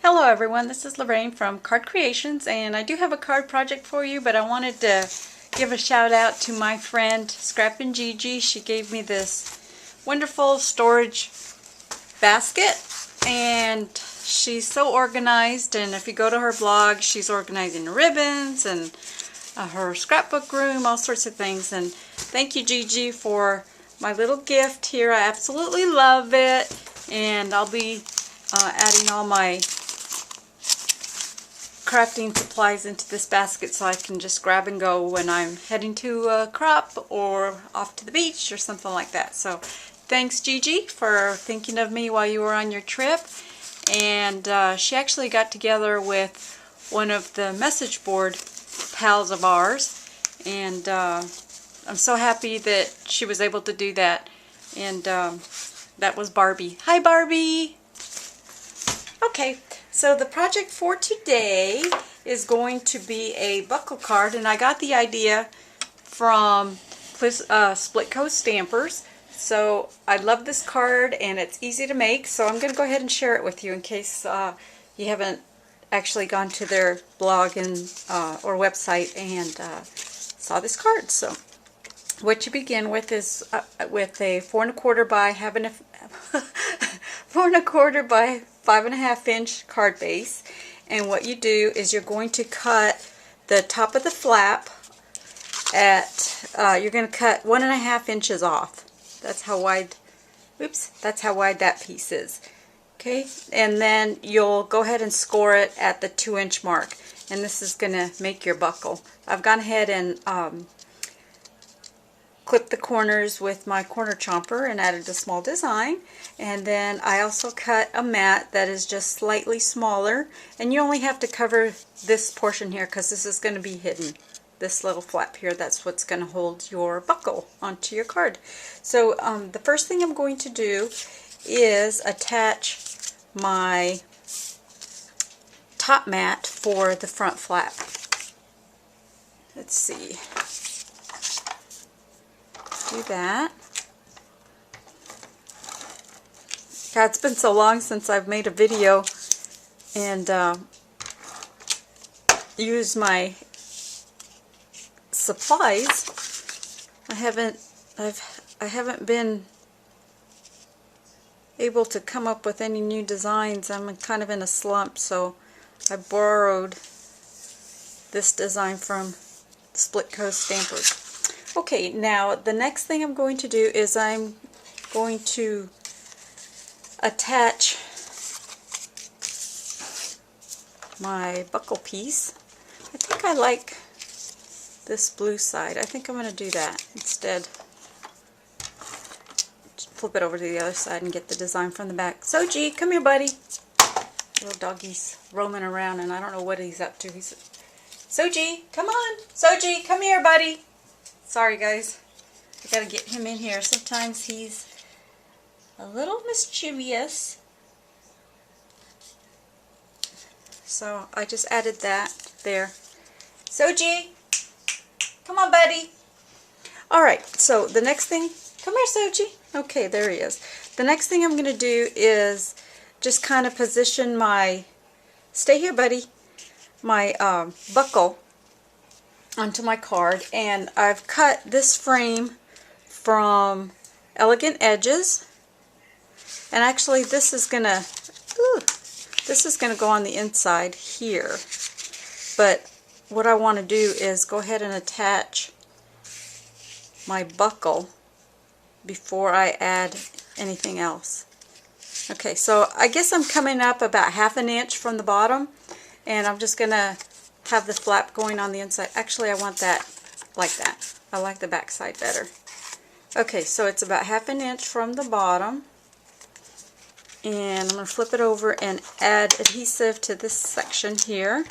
Hello everyone, this is Lorraine from Card Creations, and I do have a card project for you, but I wanted to give a shout out to my friend Scrappin' Gigi. She gave me this wonderful storage basket, and she's so organized, and if you go to her blog, she's organizing ribbons and her scrapbook room, all sorts of things. And thank you, Gigi, for my little gift here. I absolutely love it, and I'll be adding all my crafting supplies into this basket so I can just grab and go when I'm heading to a crop or off to the beach or something like that. So thanks, Gigi, for thinking of me while you were on your trip. And she actually got together with one of the message board pals of ours, and I'm so happy that she was able to do that. And that was Barbie. Hi, Barbie! Okay, so the project for today is going to be a buckle card, and I got the idea from Split Coast Stampers. So I love this card, and it's easy to make, so I'm going to go ahead and share it with you in case you haven't actually gone to their blog and or website and saw this card. So what you begin with is with a 4 1/4 by 4 1/4 by 5.5 inch card base, and what you do is you're going to cut the top of the flap at you're going to cut 1.5 inches off. That's how wide. Oops, that's how wide that piece is. Okay, and then you'll go ahead and score it at the 2-inch mark, and this is going to make your buckle. I've gone ahead and clipped the corners with my corner chomper and added a small design, and then I also cut a mat that is just slightly smaller, and you only have to cover this portion here because this is going to be hidden. This little flap here, that's what's going to hold your buckle onto your card. So the first thing I'm going to do is attach my top mat for the front flap. Let's see. Do that. God, it's been so long since I've made a video and used my supplies. I haven't been able to come up with any new designs. I'm kind of in a slump, so I borrowed this design from Split Coast Stampers. Okay, now the next thing I'm going to do is I'm going to attach my buckle piece. I think I like this blue side. I think I'm going to do that instead. Just flip it over to the other side and get the design from the back. Soji, come here, buddy. Little doggy's roaming around and I don't know what he's up to. Soji, come on. Soji, come here, buddy. Sorry, guys. I gotta get him in here. Sometimes he's a little mischievous. So I just added that there. Soji, come on, buddy. Alright, so the next thing, come here, Soji. Okay, there he is. The next thing I'm going to do is just kind of position my, stay here, buddy, my buckle onto my card, and I've cut this frame from Elegant Edges, and actually this is gonna go on the inside here, but what I want to do is go ahead and attach my buckle before I add anything else. Okay, so I guess I'm coming up about 1/2 inch from the bottom, and I'm just gonna have the flap going on the inside. Actually, I want that like that. I like the back side better. Okay, so it's about 1/2 inch from the bottom, and I'm going to flip it over and add adhesive to this section here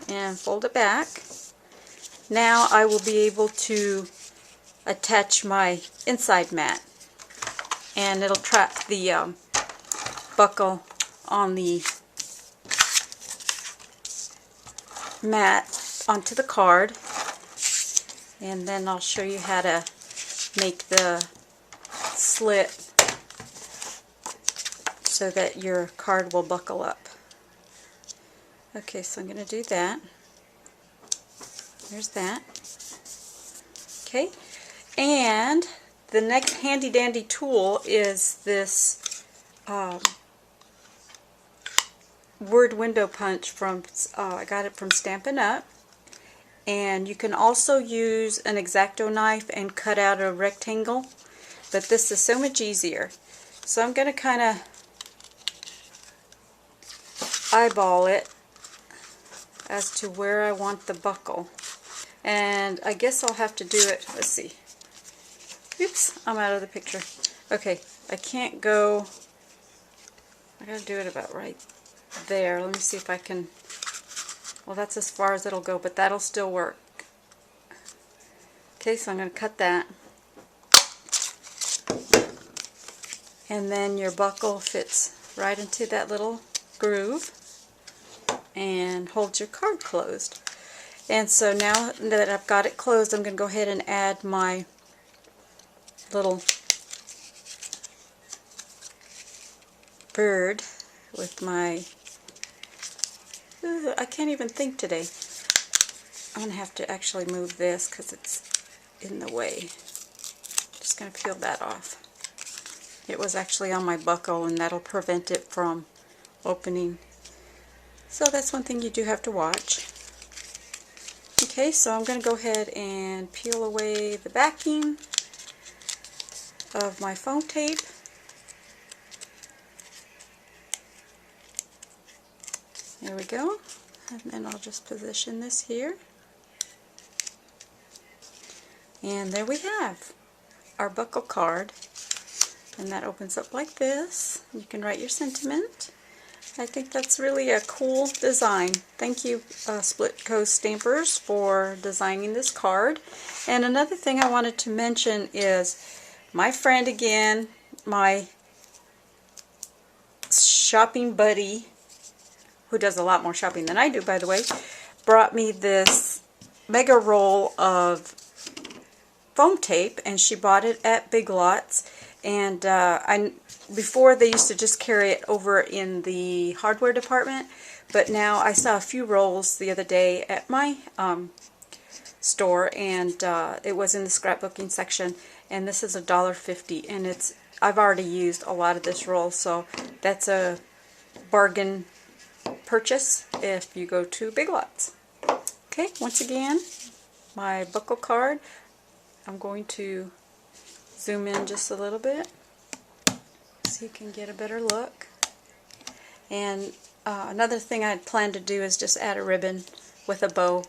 and fold it back. Now I will be able to attach my inside mat, and it'll trap the buckle on the mat onto the card, and then I'll show you how to make the slit so that your card will buckle up. Okay, so I'm going to do that. There's that. Okay, and the next handy dandy tool is this word window punch from, I got it from Stampin' Up! And you can also use an X-Acto knife and cut out a rectangle, but this is so much easier. So I'm going to kind of eyeball it as to where I want the buckle. And I guess I'll have to do it, let's see. Oops, I'm out of the picture. Okay, I can't go, I gotta do it about right there. Let me see if I can, well, that's as far as it'll go, but that'll still work. Okay, so I'm going to cut that. And then your buckle fits right into that little groove and holds your card closed. And so now that I've got it closed, I'm going to go ahead and add my little bird with my, I can't even think today. I'm going to have to actually move this because it's in the way. Just going to peel that off. It was actually on my buckle, and that'll prevent it from opening. So that's one thing you do have to watch. Okay, so I'm going to go ahead and peel away the backing of my foam tape. There we go. And then I'll just position this here. And there we have our buckle card. And that opens up like this. You can write your sentiment. I think that's really a cool design. Thank you, Split Coast Stampers, for designing this card. And another thing I wanted to mention is my friend again, my shopping buddy, who does a lot more shopping than I do, by the way, brought me this mega roll of foam tape, and she bought it at Big Lots. And before they used to just carry it over in the hardware department, but now I saw a few rolls the other day at my store, and it was in the scrapbooking section, and this is $1.50, and I've already used a lot of this roll, so that's a bargain purchase if you go to Big Lots. Okay, once again, my buckle card. I'm going to zoom in just a little bit so you can get a better look. And another thing I plan to do is just add a ribbon with a bow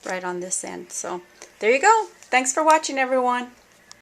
right on this end. So there you go. Thanks for watching, everyone.